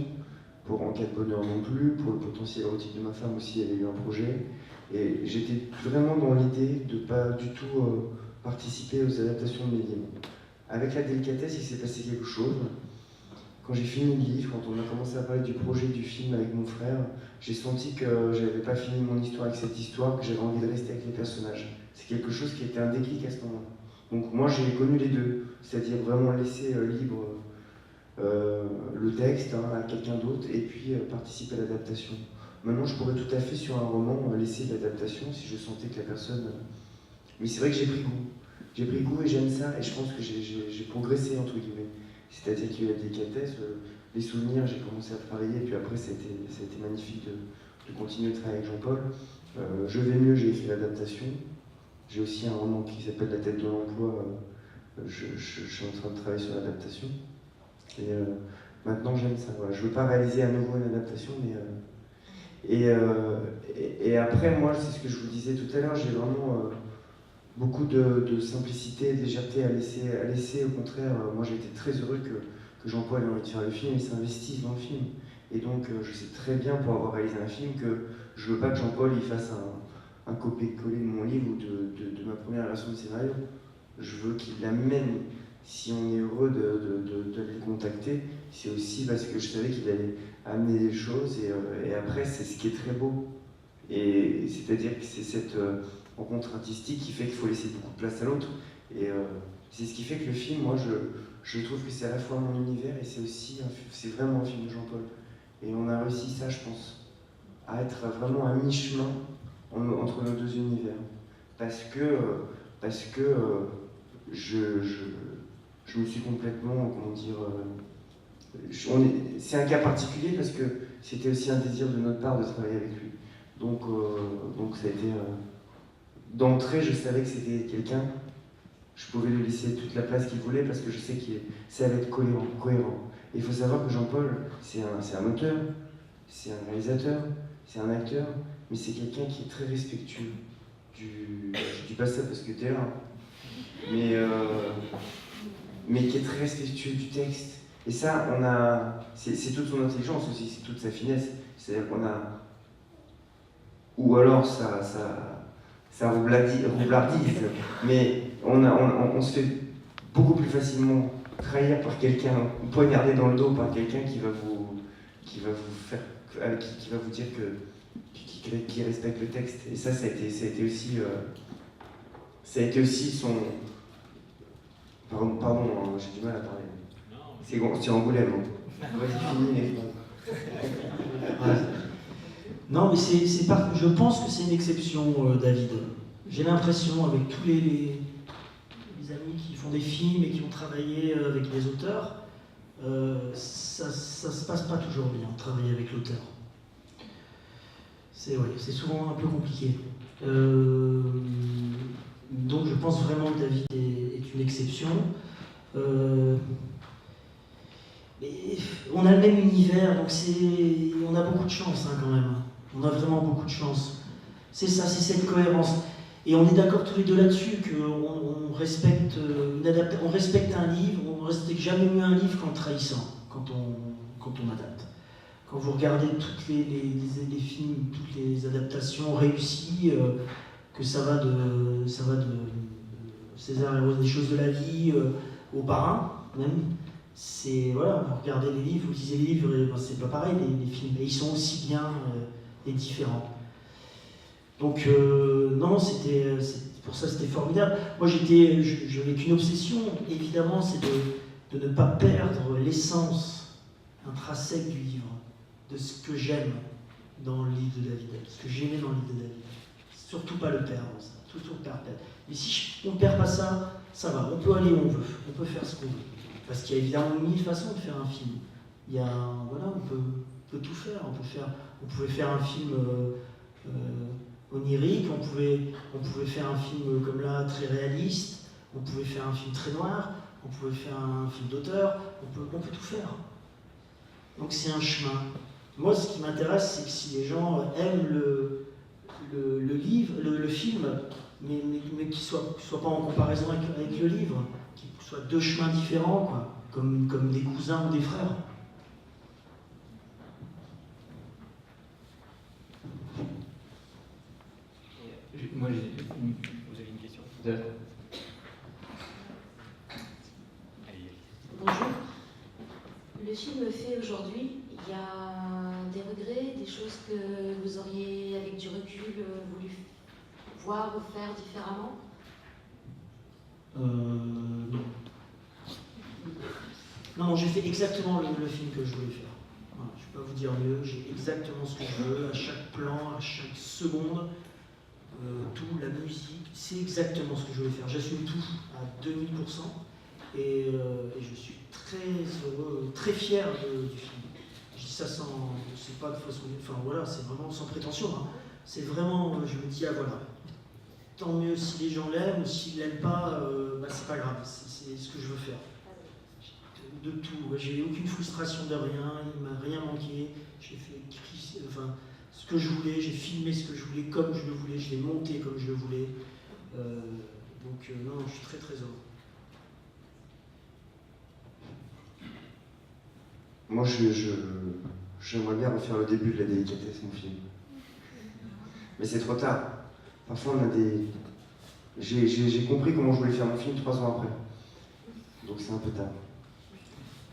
pour En cas de bonheur non plus, pour Le potentiel érotique de ma femme aussi, il y avait eu un projet. Et j'étais vraiment dans l'idée de ne pas du tout participer aux adaptations de mes livres. Avec la délicatesse, il s'est passé quelque chose. Quand j'ai fini le livre, quand on a commencé à parler du projet du film avec mon frère, j'ai senti que je n'avais pas fini mon histoire avec cette histoire, que j'avais envie de rester avec les personnages. C'est quelque chose qui était un déclic à ce moment-là. Donc moi j'ai connu les deux, c'est-à-dire vraiment laisser libre le texte à quelqu'un d'autre et puis participer à l'adaptation. Maintenant je pourrais tout à fait sur un roman laisser l'adaptation si je sentais que la personne... Mais c'est vrai que j'ai pris goût. J'ai pris goût et j'aime ça et je pense que j'ai progressé entre guillemets. C'est-à-dire qu'il y a eu la délicatesse, les souvenirs, j'ai commencé à travailler, et puis après, ça a été magnifique de continuer de travailler avec Jean-Paul. Je vais mieux, j'ai écrit l'adaptation. J'ai aussi un roman qui s'appelle La tête de l'emploi. Je suis en train de travailler sur l'adaptation. Et maintenant, j'aime ça. Voilà. Je ne veux pas réaliser à nouveau une adaptation, mais... Et après, moi, c'est ce que je vous disais tout à l'heure, j'ai vraiment... beaucoup de simplicité et de légèreté à laisser. Au contraire, moi j'ai été très heureux que Jean-Paul ait envie de faire le film et s'investisse dans le film. Et donc je sais très bien pour avoir réalisé un film que je veux pas que Jean-Paul il fasse un copier-coller de mon livre ou de ma première version de scénario. Je veux qu'il l'amène. Si on est heureux d'aller le contacter, c'est aussi parce que je savais qu'il allait amener des choses et après c'est ce qui est très beau. Et c'est-à-dire que c'est cette... rencontre artistique qui fait qu'il faut laisser beaucoup de place à l'autre. Et c'est ce qui fait que le film, moi, je trouve que c'est à la fois mon univers et c'est vraiment un film de Jean-Paul. Et on a réussi ça, je pense, à être vraiment à mi-chemin entre nos deux univers. Parce que je me suis complètement, comment dire... c'est un cas particulier parce que c'était aussi un désir de notre part de travailler avec lui. Donc ça a été... D'entrée, je savais que c'était quelqu'un, je pouvais lui laisser toute la place qu'il voulait parce que je sais qu'il allait être cohérent. Et il faut savoir que Jean-Paul, c'est un auteur, c'est un réalisateur, c'est un acteur, mais c'est quelqu'un qui est très respectueux je dis pas ça parce que t'es là, mais qui est très respectueux du texte. Et ça, c'est toute son intelligence aussi, c'est toute sa finesse. C'est-à-dire qu'on a... Ou alors ça roublardise, mais on se fait beaucoup plus facilement trahir par quelqu'un, poignarder dans le dos par quelqu'un qui va vous dire qui respecte le texte. Et ça a été aussi son... Pardon, j'ai du mal à parler. C'est Angoulême. Vas-y, finis les phrases. Non, mais je pense que c'est une exception, David. J'ai l'impression, avec tous les amis qui font des films et qui ont travaillé avec les auteurs, ça se passe pas toujours bien, travailler avec l'auteur. C'est souvent un peu compliqué. Donc je pense vraiment que David est une exception. Mais on a le même univers, donc on a beaucoup de chance quand même. On a vraiment beaucoup de chance. C'est ça, c'est cette cohérence. Et on est d'accord tous les deux là-dessus qu'on respecte on respecte un livre, on ne respecte jamais mieux un livre qu'en le trahissant, quand on adapte. Quand vous regardez tous les films, toutes les adaptations réussies, que ça va de César et Rose des choses de la vie au Parrain, même, voilà, vous regardez les livres, vous lisez les livres, et, c'est pas pareil les films, et ils sont aussi bien et différents. Donc non, pour ça c'était formidable. Moi j'avais qu'une obsession, évidemment, c'est de ne pas perdre l'essence intrinsèque du livre, de ce que j'aime dans le livre de David, ce que j'aimais dans le livre de David. Surtout pas le perdre, ça. Toujours perdre. Mais si on ne perd pas ça, ça va, on peut aller où on veut, on peut faire ce qu'on veut. Parce qu'il y a évidemment 1000 façons de faire un film. On peut tout faire. On pouvait faire un film onirique, on pouvait faire un film comme là, très réaliste, on pouvait faire un film très noir, on pouvait faire un film d'auteur, on peut tout faire. Donc c'est un chemin. Moi, ce qui m'intéresse, c'est que si les gens aiment le livre, le film, mais qu'il ne soit pas en comparaison avec le livre, qu'il soit deux chemins différents, quoi, comme des cousins ou des frères. Moi, vous avez une question? Bonjour. Le film fait aujourd'hui, il y a des regrets, des choses que vous auriez, avec du recul, voulu voir ou faire différemment? Non, j'ai fait exactement le film que je voulais faire. Voilà, je ne peux pas vous dire mieux, j'ai exactement ce que je veux, à chaque plan, à chaque seconde, tout, la musique, c'est exactement ce que je voulais faire. J'assume tout à 2000%, et je suis très heureux, très fier du film. Je dis ça c'est pas de façon, enfin voilà, c'est vraiment sans prétention. Hein. C'est vraiment, je me dis, ah voilà, tant mieux si les gens l'aiment, ou s'ils l'aiment pas, c'est pas grave, c'est ce que je veux faire. De tout, j'ai aucune frustration de rien, il m'a rien manqué, j'ai fait ce que je voulais, j'ai filmé ce que je voulais comme je le voulais, je l'ai monté comme je le voulais. Non, je suis très très heureux. Moi, j'aimerais bien refaire le début de La Délicatesse, mon film. Mais c'est trop tard. Parfois, j'ai compris comment je voulais faire mon film 3 ans après. Donc c'est un peu tard.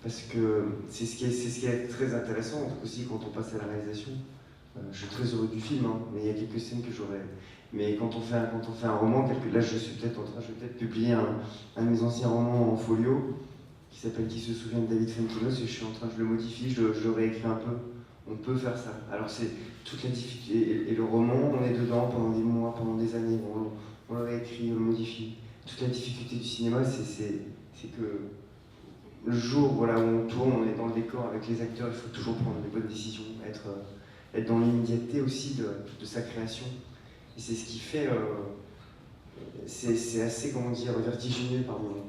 Parce que c'est ce qui est très intéressant aussi quand on passe à la réalisation. Je suis très heureux du film, hein, mais il y a quelques scènes que j'aurais... Mais quand on fait un roman, là je vais peut-être publier un de mes anciens romans en folio, qui s'appelle Qui se souvient de David Fuenquinos, et je le modifie, je le réécris un peu. On peut faire ça. Alors c'est toute la difficulté, et le roman, on est dedans pendant des mois, pendant des années, on le réécrit, on le modifie. Toute la difficulté du cinéma, c'est que le jour où on tourne, on est dans le décor avec les acteurs, il faut toujours prendre les bonnes décisions, être dans l'immédiateté aussi de sa création. Et c'est ce qui fait, c'est assez, comment dire, vertigineux par moments.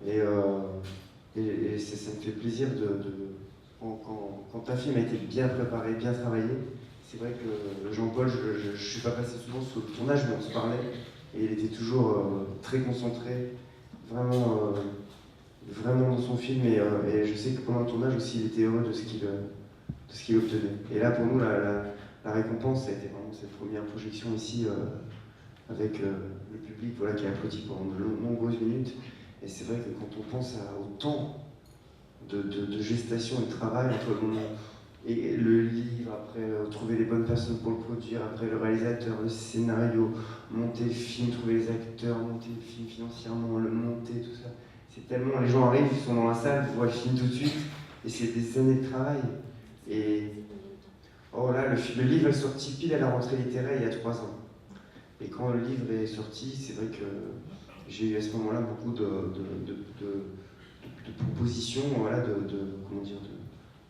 Et ça me fait plaisir quand ta film a été bien préparée, bien travaillée. C'est vrai que Jean-Paul, je ne suis pas passé souvent sur le tournage, mais on se parlait, et il était toujours très concentré, vraiment dans son film, et je sais que pendant le tournage aussi, il était heureux de ce qu'il obtenait. Et là, pour nous, la récompense, ça a été vraiment cette première projection ici, avec le public qui a applaudi pendant de nombreuses minutes. Et c'est vrai que quand on pense au temps de gestation et de travail entre le moment et le livre, après trouver les bonnes personnes pour le produire, après le réalisateur, le scénario, monter le film, trouver les acteurs, monter le film financièrement, le monter, tout ça. C'est tellement, les gens arrivent, ils sont dans la salle, ils voient le film tout de suite, et c'est des années de travail. Et oh là, le livre est sorti pile à la rentrée littéraire il y a 3 ans. Et quand le livre est sorti, c'est vrai que j'ai eu à ce moment-là beaucoup de propositions,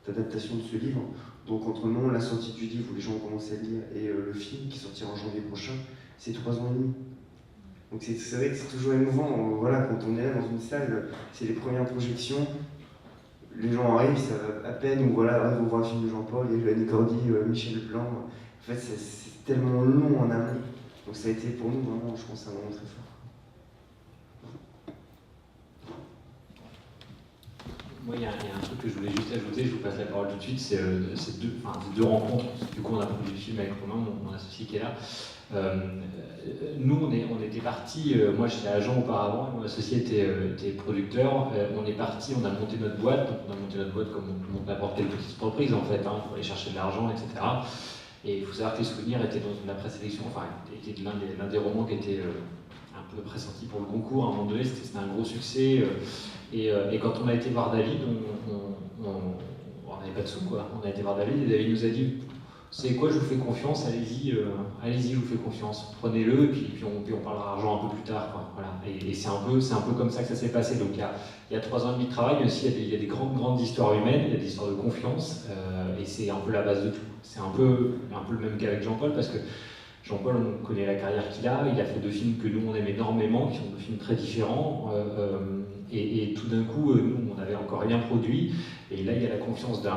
d'adaptation de ce livre. Donc entre le moment de la sortie du livre où les gens ont commencé à le lire et le film qui sortira en janvier prochain, c'est 3 ans et demi. Donc c'est vrai que c'est toujours émouvant. Quand on est là dans une salle, c'est les premières projections. Les gens arrivent, ça va à peine, ou ils vont voir le film de Jean-Paul, il y a eu Annie Cordy, Michel Blanc. En fait, c'est tellement long en amont. Donc ça a été pour nous vraiment, je pense, un moment très fort. Moi, il y a un truc que je voulais juste ajouter, je vous passe la parole tout de suite, c'est ces deux rencontres. Du coup, on a produit le film avec Romain, mon associé qui est là. Nous, on était partis, moi j'étais agent auparavant, mon associé était producteur. On est parti, on a monté notre boîte, comme on monte n'importe quelle petite entreprise en fait, pour aller chercher de l'argent, etc. Et il faut savoir que Les Souvenirs étaient dans la présélection, était l'un des romans qui était un peu pressenti pour le concours. À un moment donné, c'était un gros succès. Et quand on a été voir David, on n'avait pas de sous, quoi. On a été voir David et David nous a dit: c'est quoi, je vous fais confiance, allez-y, je vous fais confiance, prenez-le, et puis on parlera argent un peu plus tard, quoi. Voilà. Et c'est un peu comme ça que ça s'est passé. Donc il y a 3 ans et demi de travail, mais aussi il y a des grandes histoires humaines, il y a des histoires de confiance, et c'est un peu la base de tout. C'est un peu le même qu'avec Jean-Paul, parce que Jean-Paul, on connaît la carrière qu'il a, il a fait 2 films que nous on aime énormément, qui sont 2 films très différents, et tout d'un coup, nous on n'avait encore rien produit, et là il y a la confiance d'un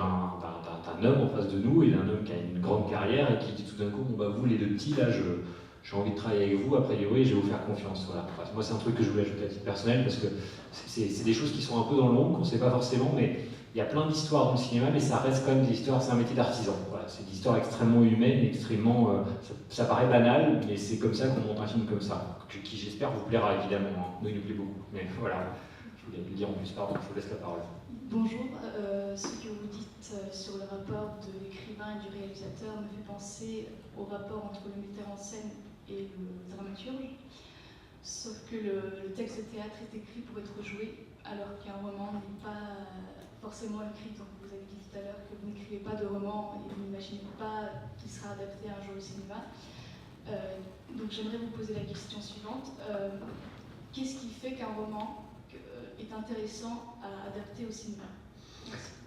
homme en face de nous, et d'un homme qui a une grande carrière, et qui dit tout d'un coup: vous les 2 petits, là j'ai envie de travailler avec vous, a priori je vais vous faire confiance. Voilà. Enfin, moi c'est un truc que je voulais ajouter à titre personnel, parce que c'est des choses qui sont un peu dans l'ombre, qu'on ne sait pas forcément, mais il y a plein d'histoires dans le cinéma, mais ça reste quand même des histoires, c'est un métier d'artisan. Voilà, c'est des histoires extrêmement humaines, extrêmement. Ça paraît banal, mais c'est comme ça qu'on monte un film comme ça, qui j'espère vous plaira évidemment. Nous, il nous plaît beaucoup. Mais voilà, je voulais le dire en plus, pardon, je vous laisse la parole. Bonjour, ce que vous dites sur le rapport de l'écrivain et du réalisateur me fait penser au rapport entre le metteur en scène et le dramaturge, sauf que le texte de théâtre est écrit pour être joué, alors qu'un roman n'est pas forcément écrit. Donc vous avez dit tout à l'heure que vous n'écrivez pas de roman et vous n'imaginez pas qu'il sera adapté un jour au cinéma. Donc j'aimerais vous poser la question suivante. Qu'est-ce qui fait qu'un roman est intéressant à adapter au cinéma?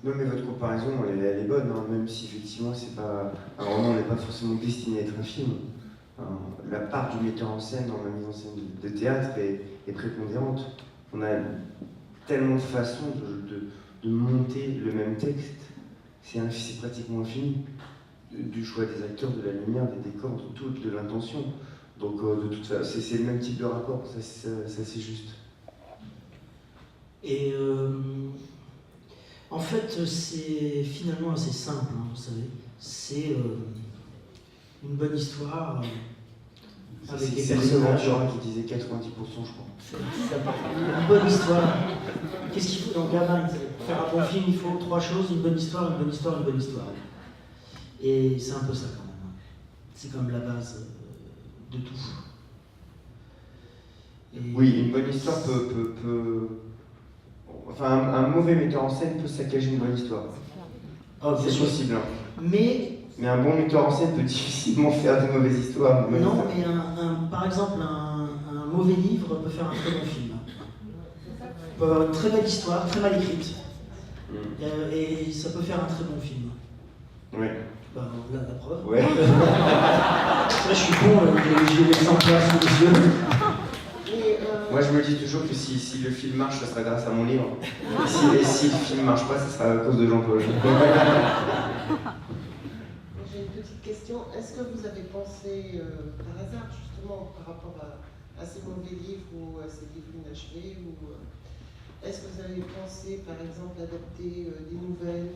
Non, mais votre comparaison, elle est bonne, même si effectivement un roman n'est pas forcément destiné à être un film. La part du metteur en scène dans la mise en scène de théâtre est prépondérante. On a tellement de façons de monter le même texte, c'est pratiquement infini. Du choix des acteurs, de la lumière, des décors, de tout, de l'intention. Donc de toute façon, c'est le même type de rapport, ça c'est juste. Et en fait, c'est finalement assez simple, vous savez. C'est une bonne histoire avec des personnages. Qui disait 90%, je crois. Une bonne histoire. Qu'est-ce qu'il faut dans Gabin? Pour faire un bon film, il faut 3 choses: une bonne histoire, une bonne histoire, une bonne histoire. Et c'est un peu ça quand même. C'est comme la base de tout. Et oui, une bonne histoire peut... Enfin, un mauvais metteur en scène peut saccager une bonne histoire. Oh, c'est possible. Mais un bon metteur en scène peut difficilement faire de mauvaises histoires. Non, mais par exemple, un mauvais livre peut faire un très bon film. Il peut avoir une très belle histoire, très mal écrite. Et ça peut faire un très bon film. Oui. Ben, la preuve. Ouais. Là, je suis con, j'ai l'exemple là sous les yeux. Moi, je me dis toujours que si le film marche, ça sera grâce à mon livre. Et si le film marche pas, ça sera à cause de Jean-Paul. J'ai une petite question. Est-ce que vous avez pensé, par hasard, justement, par rapport à ces mauvais livres ou à ces livres inachevés, est-ce que vous avez pensé, par exemple, adapter des nouvelles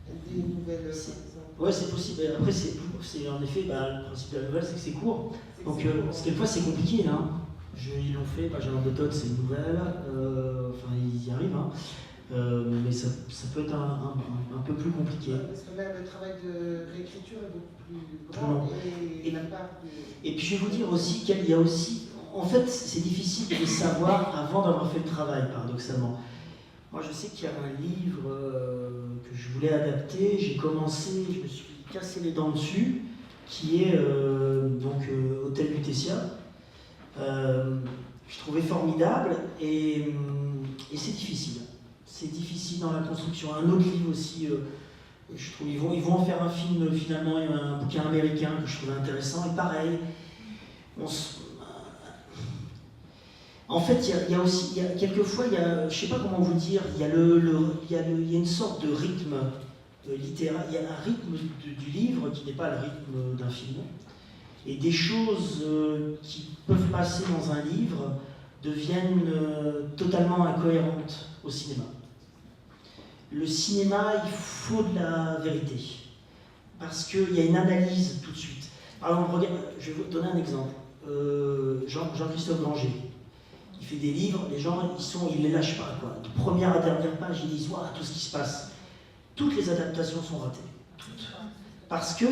par exemple? Ouais, c'est possible. Après, c'est en effet, le principe de la nouvelle, c'est que c'est court. Donc, quelquefois, c'est compliqué. Hein. Ils l'ont fait, Benjamin Button, c'est une nouvelle. Enfin, ils y arrivent. Hein. Mais ça peut être un peu plus compliqué. Parce que là, le travail de réécriture est beaucoup plus grand. Et la part Et puis, je vais vous dire aussi qu'il y a aussi. En fait, c'est difficile de le savoir avant d'avoir fait le travail, paradoxalement. Moi, je sais qu'il y a un livre que je voulais adapter. J'ai commencé, je me suis cassé les dents dessus, qui est Hôtel Lutetia. Je trouvais formidable et c'est difficile. C'est difficile dans la construction. Un autre livre aussi, je trouve, ils vont en faire un film finalement, un bouquin américain que je trouvais intéressant. Et pareil, en fait, quelquefois, je ne sais pas comment vous dire, il y a une sorte de rythme littéraire, il y a un rythme du livre qui n'est pas le rythme d'un film. Et des choses qui peuvent passer dans un livre deviennent totalement incohérentes au cinéma. Le cinéma, il faut de la vérité, parce qu'il y a une analyse tout de suite. Par exemple, regarde, je vais vous donner un exemple. Jean-Christophe Granger. Il fait des livres, les gens, ils les lâchent pas, quoi. De première à dernière page, ils disent waouh, tout ce qui se passe. Toutes les adaptations sont ratées. Toutes. Parce que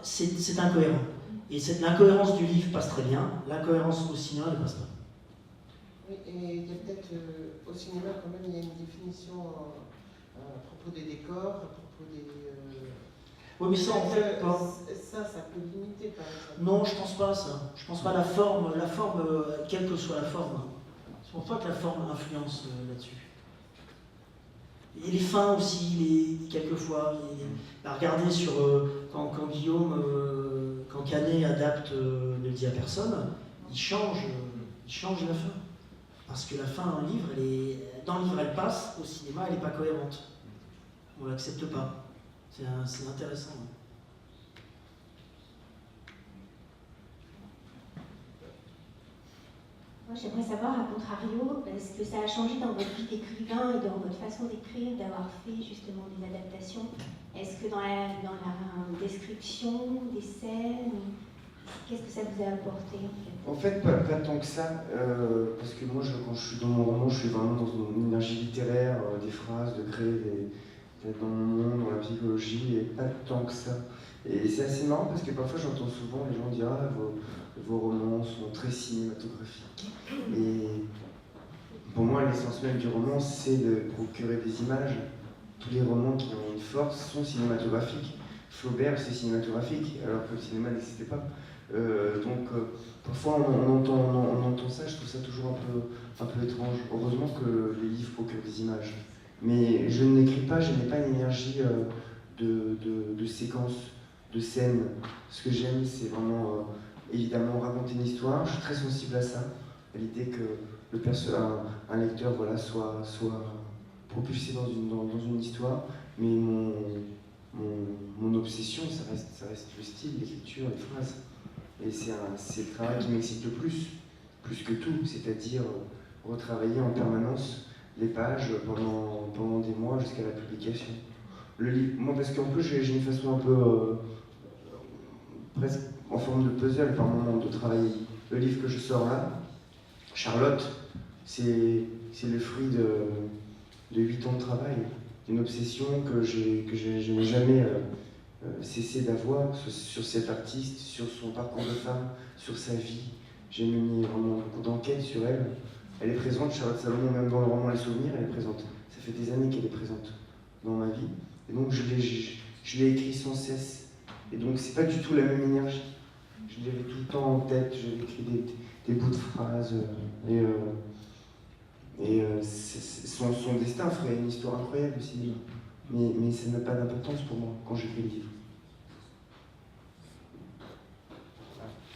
c'est incohérent. Et l'incohérence du livre passe très bien, l'incohérence au cinéma ne passe pas. Oui, et il y a peut-être au cinéma quand même, il y a une définition à propos des décors, à propos des... Oui, mais ça, en fait, pas. Ça peut limiter, par exemple. Non, je pense pas à ça. Je pense pas à la forme, quelle que soit la forme. Je pense pas que la forme influence là-dessus. Et les fins aussi, quelquefois. Regardez sur quand Guillaume, quand Canet adapte Ne le dit à personne, il change la fin. Parce que la fin dans le livre, dans le livre elle passe, au cinéma elle n'est pas cohérente. On ne l'accepte pas. C'est intéressant. Moi, j'aimerais savoir, à contrario, est-ce que ça a changé dans votre vie d'écrivain et dans votre façon d'écrire, d'avoir fait justement des adaptations? Est-ce que dans la description des scènes, qu'est-ce que ça vous a apporté En fait, pas tant que ça, parce que moi, quand je suis dans mon roman, je suis vraiment dans une énergie littéraire, des phrases, de créer d'être dans mon monde, dans la psychologie, et pas tant que ça. Et c'est assez marrant parce que parfois j'entends souvent les gens dire « Ah, vos romans sont très cinématographiques ». Et pour moi, l'essence même du roman, c'est de procurer des images. Tous les romans qui ont une force sont cinématographiques. Flaubert, c'est cinématographique, alors que le cinéma n'existait pas. Parfois on entend ça, je trouve ça toujours un peu étrange. Heureusement que les livres procurent des images. Mais je n'écris pas, je n'ai pas une énergie de séquence, de scène. Ce que j'aime, c'est vraiment évidemment raconter une histoire. Je suis très sensible à ça, à l'idée que un lecteur soit propulsé dans une histoire. Mais mon obsession, ça reste le style, l'écriture, les phrases. Et c'est le travail qui m'excite le plus que tout, c'est-à-dire retravailler en permanence les pages pendant des mois jusqu'à la publication. Le livre, moi, parce qu'en plus j'ai une façon un peu presque en forme de puzzle par moment de travailler. Le livre que je sors là, Charlotte, c'est le fruit de 8 ans de travail, une obsession que je n'ai jamais cessé d'avoir sur cet artiste, sur son parcours de femme, sur sa vie. J'ai mené vraiment beaucoup d'enquêtes sur elle. Elle est présente, Charlotte Salomon, même dans le roman Les Souvenirs, elle est présente. Ça fait des années qu'elle est présente dans ma vie. Et donc je l'ai écrit sans cesse. Et donc c'est pas du tout la même énergie. Je l'avais tout le temps en tête, j'avais écrit des bouts de phrases. Son destin ferait une histoire incroyable au cinéma. mais ça n'a pas d'importance pour moi quand j'écris le livre.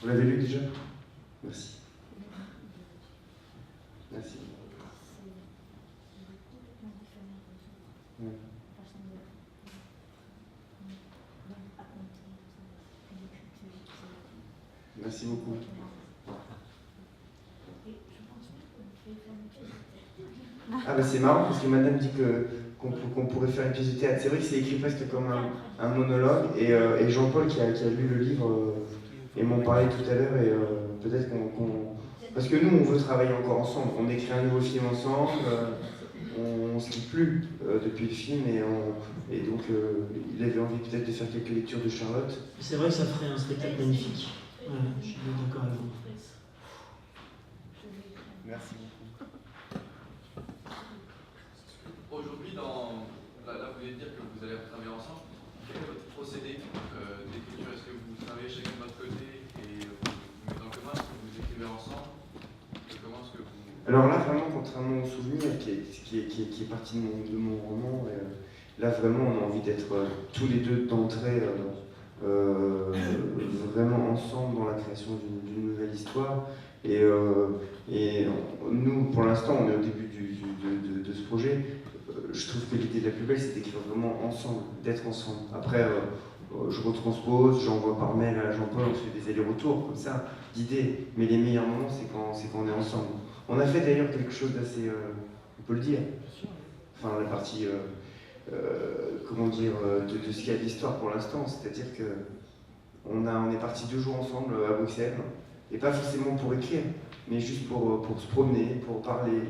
Vous l'avez lu déjà? Merci. Merci. Ouais. Merci beaucoup. Ah bah c'est marrant parce que madame dit qu'on pourrait faire une pièce de théâtre. C'est vrai que c'est écrit presque comme un monologue et Jean-Paul qui a lu le livre et m'en parlait tout à l'heure et peut-être qu'on... Parce que nous on veut travailler encore ensemble, on écrit un nouveau film ensemble, on se quitte plus depuis le film et donc il avait envie peut-être de faire quelques lectures de Charlotte. C'est vrai que ça ferait un spectacle magnifique. Ouais, je suis d'accord avec vous. Merci beaucoup. Aujourd'hui, là vous venez de dire que vous allez travailler ensemble. Quel est votre procédé d'écriture? Est-ce que vous travaillez chacun de votre côté et vous mettez en commun? Est-ce que vous écrivez ensemble? Comment est-ce que vous... Alors là, vraiment, contrairement au souvenir qui est parti de mon roman, là vraiment on a envie d'être tous les deux d'entrer vraiment ensemble dans la création d'une nouvelle histoire. Et nous, pour l'instant, on est au début de ce projet. Je trouve que l'idée la plus belle, c'est d'écrire vraiment ensemble, d'être ensemble. Après, je retranspose, j'envoie par mail à Jean-Paul, on fait des allers-retours comme ça, d'idées. Mais les meilleurs moments, c'est quand on est ensemble. On a fait d'ailleurs quelque chose d'assez, on peut le dire, enfin la partie, comment dire, de ce qu'il y a de l'histoire pour l'instant, c'est-à-dire que on est partis 2 jours ensemble à Bruxelles, et pas forcément pour écrire, mais juste pour se promener, pour parler,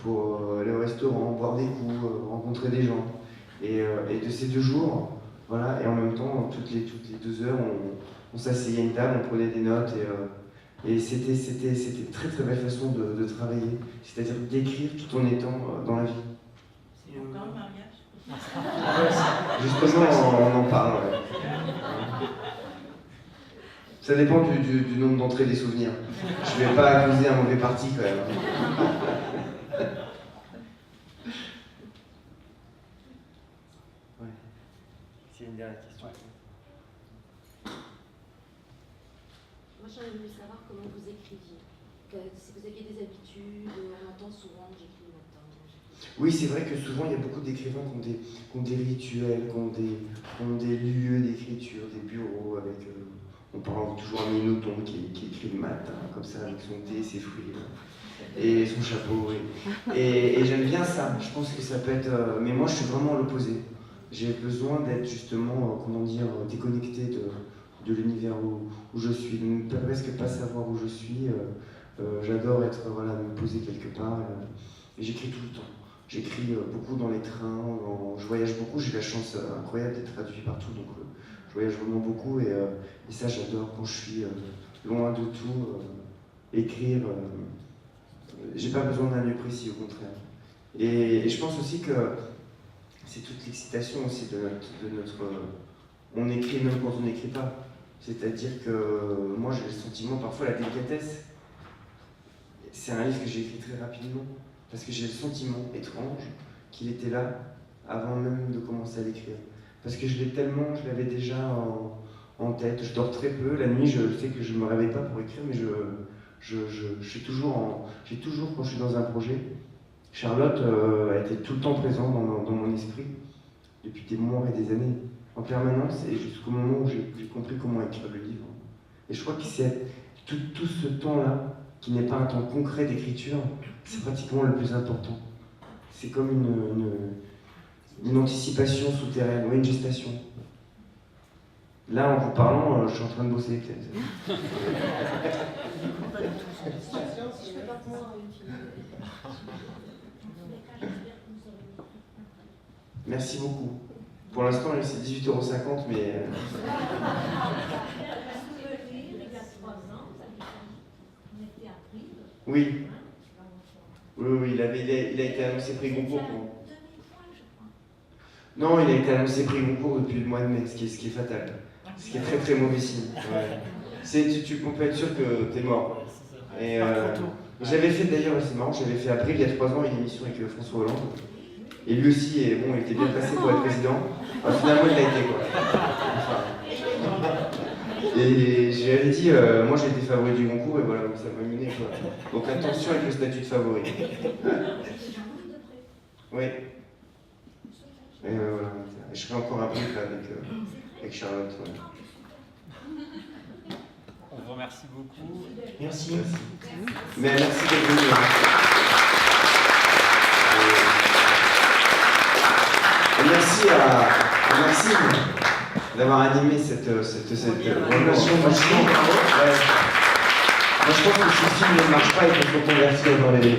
pour aller au restaurant, boire des coups, rencontrer des gens. Et de ces 2 jours, voilà, et en même temps, toutes les 2 heures, on s'asseyait à une table, on prenait des notes, et c'était très très belle façon de travailler, c'est-à-dire d'écrire tout en étant dans la vie. C'est encore le mariage? Justement, on en parle. Ouais. Ça dépend du nombre d'entrées des souvenirs. Je vais pas accuser un mauvais parti quand même. Ouais. C'est une dernière question. Moi, j'aurais voulu savoir comment vous écriviez. Si vous aviez des habitudes, on entend souvent j'écris le matin. Oui, c'est vrai que souvent il y a beaucoup d'écrivains qui ont des rituels, qui ont des lieux d'écriture, des bureaux avec. On parle toujours à Minoton qui écrit le matin, comme ça, avec son thé, ses fruits et son chapeau. Et j'aime bien ça. Je pense que ça peut être. Mais moi, je suis vraiment l'opposé. J'ai besoin d'être justement, comment dire, déconnecté de l'univers où je suis, de ne presque pas savoir où je suis. J'adore être, voilà, me poser quelque part. Et j'écris tout le temps. J'écris beaucoup dans les trains, je voyage beaucoup, j'ai la chance incroyable d'être traduit partout, donc je voyage vraiment beaucoup et ça j'adore quand je suis loin de tout, écrire. J'ai pas besoin d'un lieu précis, au contraire. Et je pense aussi que c'est toute l'excitation aussi de notre on écrit même quand on n'écrit pas. C'est-à-dire que moi j'ai le sentiment, parfois la délicatesse, c'est un livre que j'ai écrit très rapidement, parce que j'ai le sentiment étrange qu'il était là avant même de commencer à l'écrire. Parce que je l'avais déjà en tête. Je dors très peu, la nuit je sais que je ne me réveille pas pour écrire, mais je suis toujours quand je suis dans un projet. Charlotte a été tout le temps présente dans mon esprit, depuis des mois et des années, en permanence, et jusqu'au moment où j'ai compris comment écrire le livre. Et je crois que c'est tout ce temps-là, qui n'est pas un temps concret d'écriture, c'est pratiquement le plus important. C'est comme une anticipation souterraine, ou une gestation. Là, en vous parlant, je suis en train de bosser. Merci beaucoup. Pour l'instant, c'est 18,50 €, mais... Oui. Oui, il a été annoncé prix Goncourt. Non, il a été annoncé prix Goncourt depuis le mois de mai, ce qui est fatal. Ce qui est très très mauvais signe. Ouais. On peut être sûr que t'es mort. Et j'avais fait d'ailleurs, c'est marrant, j'avais fait après il y a 3 ans une émission avec François Hollande. Et lui aussi, et bon, il était bien placé pour être président. Enfin, finalement, il l'a été, quoi. Enfin, et j'ai dit, moi j'ai été favori du concours, et voilà, donc ça m'a miné, quoi. Donc attention avec le statut de favori. Oui. Et voilà. Et je serai encore un peu là avec Charlotte. Ouais. On vous remercie beaucoup. Merci. Mais merci d'être venu. Et merci à Maxime d'avoir animé cette relation. Franchement, ouais. Moi je pense que si le film ne marche pas, il faut qu'on convertir dans les...